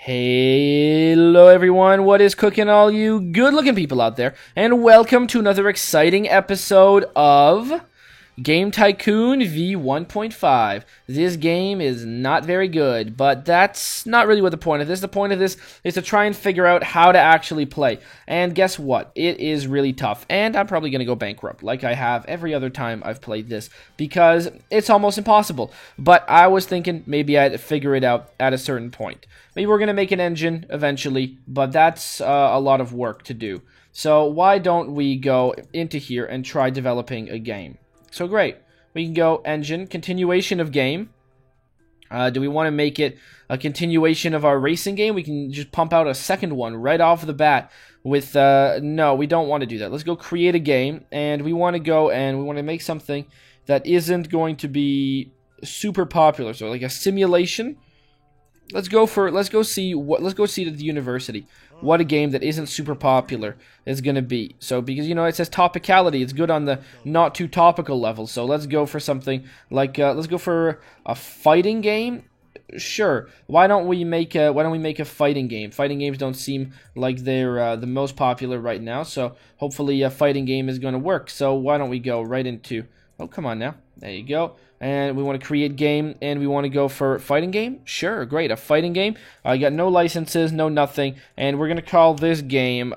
Hello everyone, what is cooking all you good looking people out there, and welcome to another exciting episode of Game Tycoon V1.5. This game is not very good, but that's not really what the point of this. The point of this is to try and figure out how to actually play. And guess what? It is really tough, and I'm probably going to go bankrupt like I have every other time I've played this, because it's almost impossible. But I was thinking maybe I'd figure it out at a certain point. Maybe we're going to make an engine eventually, but that's a lot of work to do. So why don't we go into here and try developing a game? So great, we can go engine, continuation of game. Do we want to make it a continuation of our racing game? We can just pump out a second one right off the bat with, no, we don't want to do that. Let's go create a game, and we want to go and we want to make something that isn't going to be super popular. So like a simulation. Let's go see at the university what a game that isn't super popular is going to be. So because it says topicality, it's good on the not too topical level. So let's go for something like let's go for a fighting game. Sure. Why don't we make a fighting game? Fighting games don't seem like they're the most popular right now. So hopefully a fighting game is going to work. So why don't we go right into, oh, come on now. There you go. And we want to create game, and we want to go for fighting game? Sure, great, a fighting game. I got no licenses, no nothing, and we're going to call this game,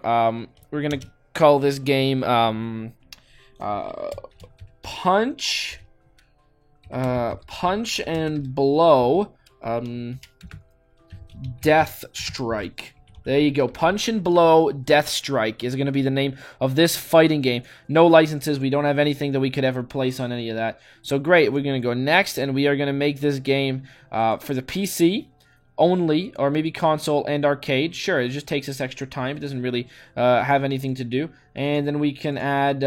Punch and Blow, Death Strike. There you go. Punch and Blow Death Strike is going to be the name of this fighting game. No licenses. We don't have anything that we could ever place on any of that. So great. We're going to go next, and we are going to make this game for the PC only, or maybe console and arcade. Sure, it just takes us extra time. It doesn't really have anything to do. And then we can add,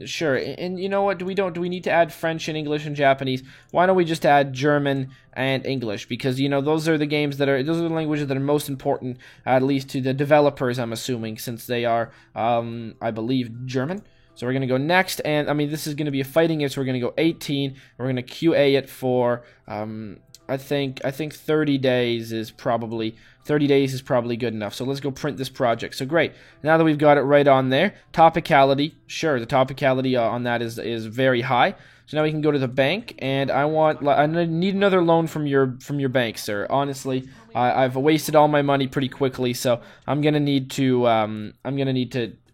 sure. And you know what? Do we need to add French and English and Japanese? Why don't we just add German and English? Because those are the languages that are most important, at least to the developers, I'm assuming, since they are, I believe, German. So we're going to go next, and I mean, this is going to be a fighting game, so we're going to go 18. We're going to QA it for, I think 30 days is probably good enough. So let's go print this project. So great. Now that we've got it right on there, topicality, sure, the topicality on that is very high. So now we can go to the bank, and I need another loan from your bank, sir. Honestly, I've wasted all my money pretty quickly, so I'm gonna need to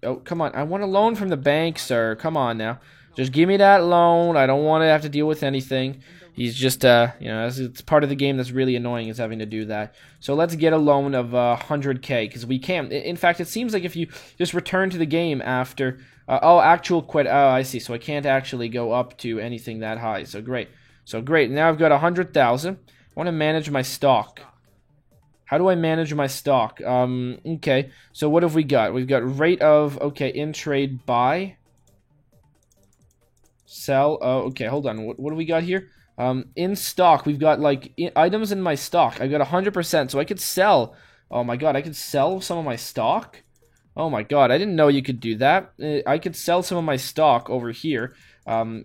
oh, come on, I want a loan from the bank, sir. Come on now. Just give me that loan. I don't want to have to deal with anything. He's just, it's part of the game that's really annoying is having to do that. So let's get a loan of 100K, because we can. In fact, it seems like if you just return to the game after, actual quit. Oh, I see. So I can't actually go up to anything that high. So great. Now I've got 100,000. I want to manage my stock. How do I manage my stock? Okay. So what have we got? We've got rate of, okay, in trade buy. Sell. Oh, okay, hold on. What do we got here? In stock, we've got like items in my stock. I've got 100%, so I could sell. Oh my god, I could sell some of my stock? Oh my god, I didn't know you could do that. I could sell some of my stock over here,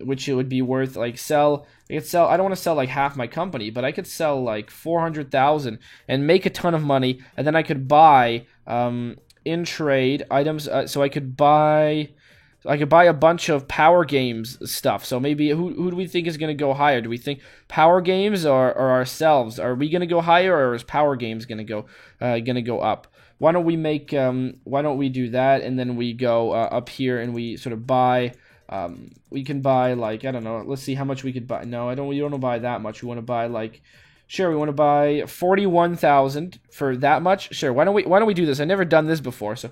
which it would be worth, like, I don't want to sell like half my company, but I could sell like 400,000 and make a ton of money, and then I could buy, in trade items, so I could buy a bunch of Power Games stuff. So maybe who do we think is going to go higher? Do we think Power Games or ourselves? Are we going to go higher, or is Power Games going to go up? Why don't we do that, and then we go up here and we sort of buy. We can buy, like, I don't know. Let's see how much we could buy. No, we don't want to buy that much. We want to buy, like, sure, we want to buy 41,000 for that much. Sure. Why don't we do this? I've never done this before, so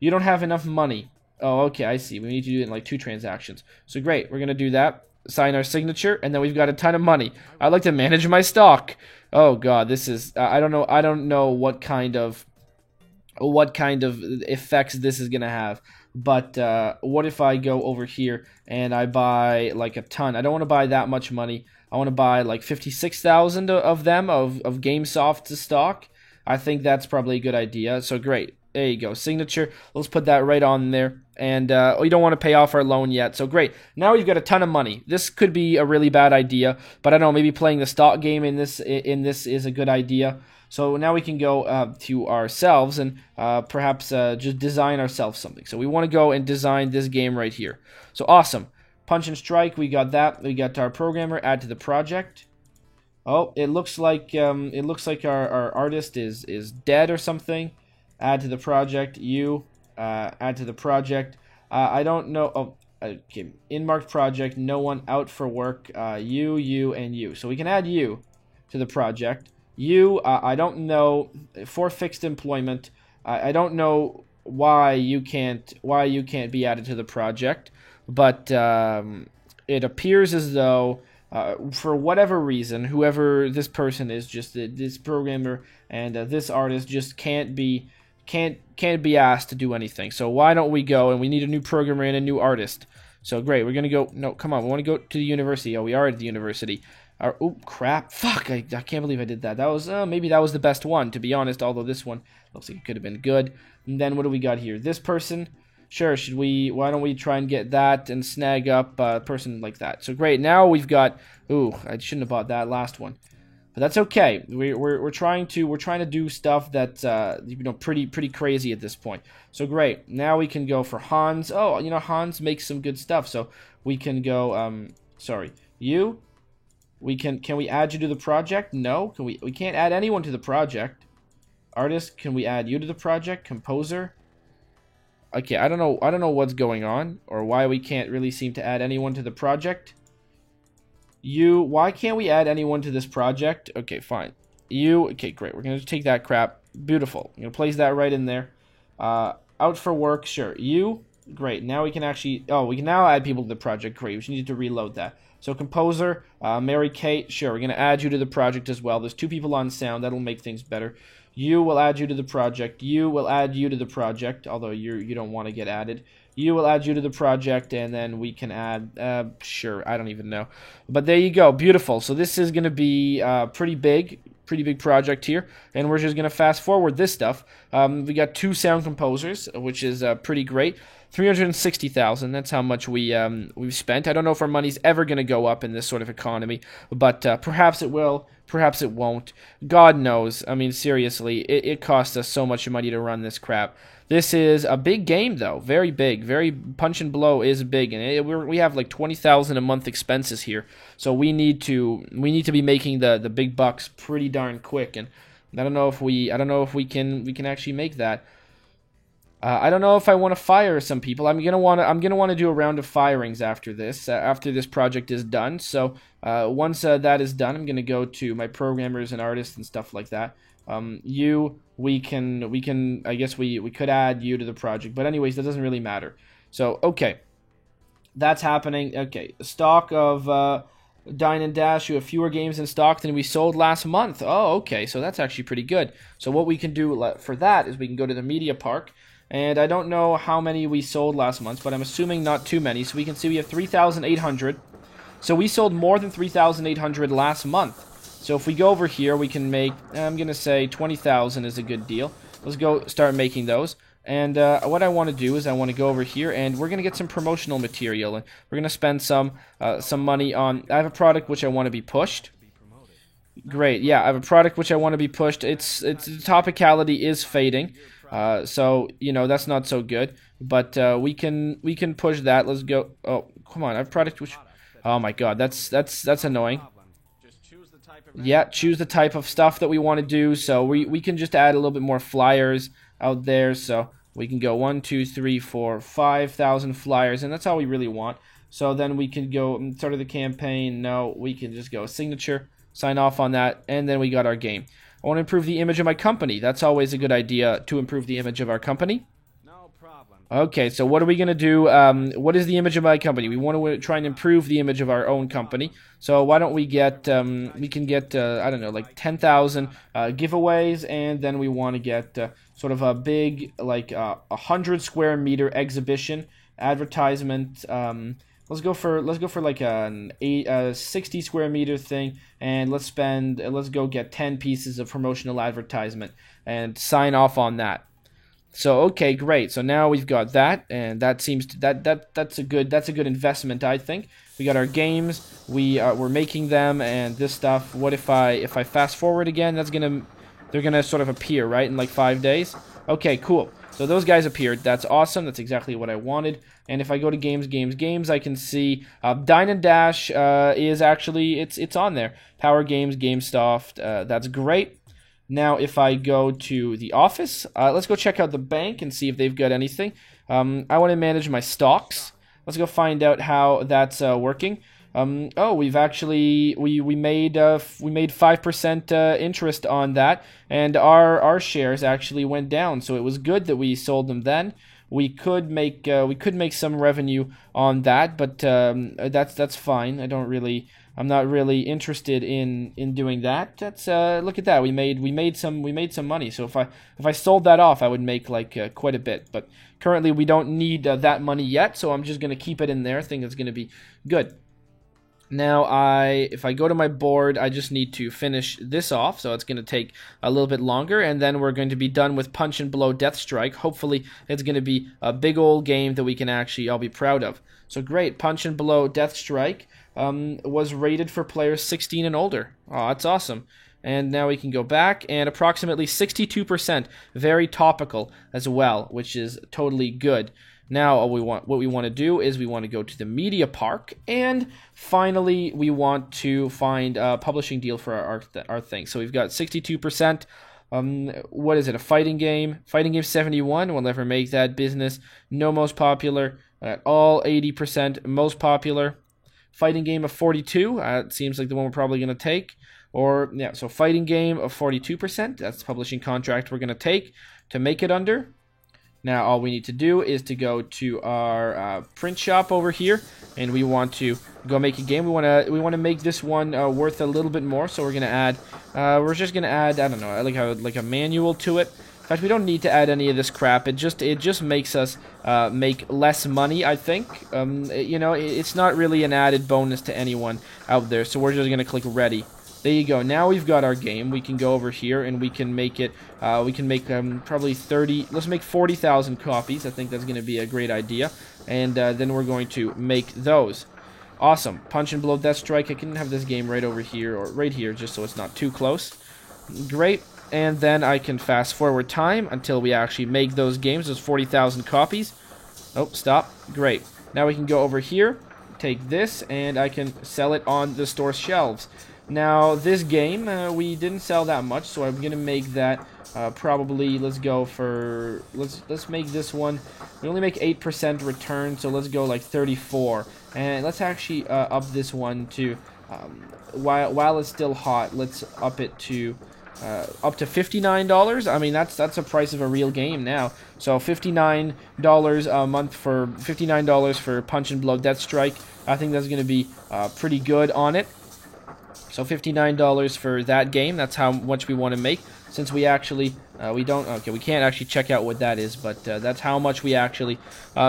you don't have enough money. Oh, okay, I see. We need to do it in like 2 transactions. So great, we're gonna do that. Sign our signature, and then we've got a ton of money. I'd like to manage my stock. Oh god, this is I don't know what kind of effects this is gonna have. But what if I go over here and I buy like a ton? I don't want to buy that much money. I want to buy like 56,000 of them of GameSoft's stock. I think that's probably a good idea. So great. There you go, signature. Let's put that right on there. And we don't want to pay off our loan yet. So great. Now we've got a ton of money. This could be a really bad idea, but I don't know, maybe playing the stock game in this is a good idea. So now we can go to ourselves and perhaps just design ourselves something. So we want to go and design this game right here. So awesome. Punch and Strike, we got that. We got our programmer, add to the project. Oh, it looks like our artist is dead or something. Add to the project. You add to the project. I don't know. Oh, okay. In marked project. No one out for work. You, and you. So we can add you to the project. You, I don't know, for fixed employment. I don't know why you can't be added to the project, but it appears as though for whatever reason, whoever this person is, just this programmer and this artist just can't be asked to do anything. So why don't we go, and we need a new programmer and a new artist. So great, we're gonna go. No, come on, we want to go to the university. Oh, we are at the university. Oh crap! Fuck! I can't believe I did that. That was maybe that was the best one, to be honest. Although this one looks like it could have been good. And then what do we got here? This person. Sure. Should we? Why don't we try and get that and snag up a person like that? So great. Now we've got. Ooh, I shouldn't have bought that last one, but that's okay. We're trying to do stuff that's pretty crazy at this point. So great. Now we can go for Hans. Oh, Hans makes some good stuff. So we can go. Sorry, you. Can we add you to the project? No. We can't add anyone to the project. Artist, can we add you to the project? Composer. Okay, I don't know what's going on or why we can't really seem to add anyone to the project. Why can't we add anyone to this project? Okay, fine. Okay, great. We're going to take that crap. Beautiful. I'm going to place that right in there. Out for work, sure. Great. Now we can actually, we can now add people to the project. Great. We just need to reload that. So composer, Mary Kate, sure, we're going to add you to the project as well. There's 2 people on sound. That'll make things better. You will add you to the project. You will add you to the project, although you don't want to get added. You will add you to the project, and then we can add, sure, I don't even know. But there you go. Beautiful. So this is going to be pretty big project here, and we're just going to fast forward this stuff. We got 2 sound composers, which is pretty great. 360,000. That's how much we've spent. I don't know if our money's ever going to go up in this sort of economy, but perhaps it will. Perhaps it won't. God knows. I mean, seriously, it costs us so much money to run this crap. This is a big game, though. Very big. Very Punch and Blow is big, and we have like 20,000 a month expenses here. So we need to be making the big bucks pretty darn quick. And I don't know if we can actually make that. I don't know if I want to fire some people. I'm gonna want to do a round of firings after this project is done. So once that is done, I'm gonna go to my programmers and artists and stuff like that. We can I guess we could add you to the project, but anyways, that doesn't really matter. So okay, that's happening. Okay, stock of Dine and Dash, you have fewer games in stock than we sold last month. Oh, okay, so that's actually pretty good. So what we can do for that is we can go to the media park. And I don't know how many we sold last month, but I'm assuming not too many. So we can see we have 3,800. So we sold more than 3,800 last month. So if we go over here, we can make, I'm going to say 20,000 is a good deal. Let's go start making those. And what I want to do is I want to go over here, and we're going to get some promotional material. And we're going to spend some money on, I have a product which I want to be pushed. Great, yeah, I have a product which I want to be pushed. Its topicality is fading. So that's not so good, but we can push that. Let's go. Oh, come on! I have product which. Oh my God, that's annoying. Yeah, choose the type of stuff that we want to do. So we can just add a little bit more flyers out there. So we can go 1, 2, 3, 4, 5,000 flyers, and that's all we really want. So then we can go start of the campaign. No, we can just go signature, sign off on that, and then we got our game. I want to improve the image of my company. That's always a good idea to improve the image of our company. No problem. Okay, so what are we going to do? What is the image of my company? We want to try and improve the image of our own company. So why don't we get, we can get, I don't know, like 10,000 giveaways, and then we want to get sort of a big, like 100 square meter exhibition advertisement. Let's go for like a 60 square meter thing, and let's go get 10 pieces of promotional advertisement and sign off on that. So okay, great. So now we've got that, and that seems to that's a good investment, I think. We got our games, we're making them, and this stuff. What if I fast forward again? That's they're going to sort of appear, right, in like 5 days. Okay, cool. So those guys appeared. That's awesome. That's exactly what I wanted. And if I go to games, I can see Dine and Dash is actually, it's on there. Power Games, GameStop, that's great. Now, if I go to the office, let's go check out the bank and see if they've got anything. I want to manage my stocks. Let's go find out how that's working. Oh, we've actually we made 5% interest on that, and our shares actually went down. So it was good that we sold them then. We could make some revenue on that, but that's fine. I'm not really interested in doing that. That's look at that. We made some money. So if I sold that off, I would make like quite a bit. But currently we don't need that money yet, so I'm just gonna keep it in there. I think it's gonna be good. Now, if I go to my board, I just need to finish this off, so it's going to take a little bit longer, and then we're going to be done with Punch and Blow Death Strike. Hopefully, it's going to be a big old game that we can actually all be proud of. So great, Punch and Blow Death Strike was rated for players 16 and older. Oh, that's awesome. And now we can go back, and approximately 62%, very topical as well, which is totally good. Now, what we want to do is we want to go to the media park, and finally, we want to find a publishing deal for our thing. So we've got 62%. What is it? A fighting game? Fighting game 71. We'll never make that business. No most popular at all. 80% most popular. Fighting game of 42. It seems like the one we're probably going to take. Or yeah, so fighting game of 42%. That's the publishing contract we're going to take to make it under. Now, all we need to do is to go to our print shop over here, and we want to go make a game. We want to make this one worth a little bit more. So we're gonna add. We're just gonna add. I don't know, like a manual to it. In fact, we don't need to add any of this crap. It just makes us make less money. I think. You know, it's not really an added bonus to anyone out there. So we're just gonna click ready. There you go. Now we've got our game. We can go over here and we can make it. We can make probably 30. Let's make 40,000 copies. I think that's going to be a great idea. And then we're going to make those. Awesome. Punch and Blow Death Strike. I can have this game right over here or right here, just so it's not too close. Great. And then I can fast forward time until we actually make those games. Those 40,000 copies. Oh, stop. Great. Now we can go over here, take this, and I can sell it on the store shelves. Now, this game, we didn't sell that much, so I'm going to make that probably, let's make this one, we only make 8% return, so let's go like 34. And let's actually up this one to, while it's still hot, let's up it to, up to $59. I mean, that's the price of a real game now. So $59 a month for, $59 for Punch and Blow Death Strike. I think that's going to be pretty good on it. So $59 for that game. That's how much we want to make. Since we actually, we can't actually check out what that is, but that's how much we actually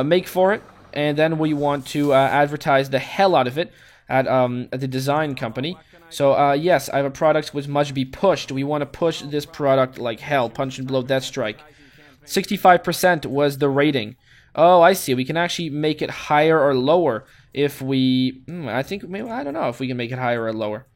make for it. And then we want to advertise the hell out of it at the design company. So yes, I have a product which must be pushed. We want to push this product like hell. Punch and Blow Death Strike. 65% was the rating. Oh, I see. We can actually make it higher or lower if we. I think maybe I don't know if we can make it higher or lower.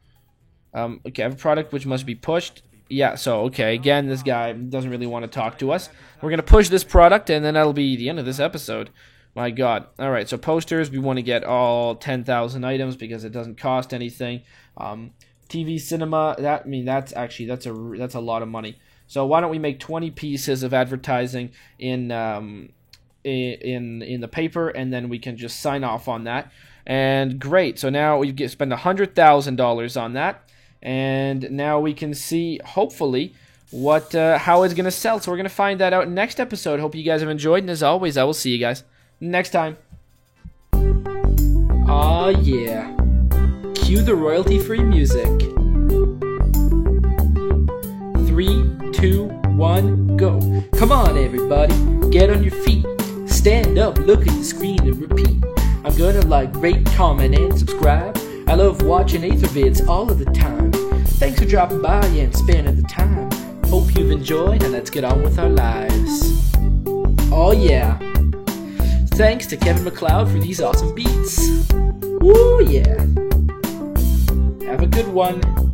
Okay, I have a product which must be pushed. Yeah, so, okay, again, this guy doesn't really want to talk to us. We're going to push this product, and then that'll be the end of this episode. My God. All right, so posters, we want to get all 10,000 items because it doesn't cost anything. TV cinema, that's a lot of money. So why don't we make 20 pieces of advertising in the paper, and then we can just sign off on that. And great, so now we spend $100,000 on that. And now we can see, hopefully, how it's going to sell. So we're going to find that out in the next episode. Hope you guys have enjoyed. And as always, I will see you guys next time. Aw, yeah. Cue the royalty-free music. 3, 2, 1, go. Come on, everybody. Get on your feet. Stand up, look at the screen, and repeat. I'm gonna like, rate, comment, and subscribe. I love watching AetherVids all of the time. Thanks for dropping by and spending the time. Hope you've enjoyed, and let's get on with our lives. Oh yeah. Thanks to Kevin MacLeod for these awesome beats. Woo yeah. Have a good one.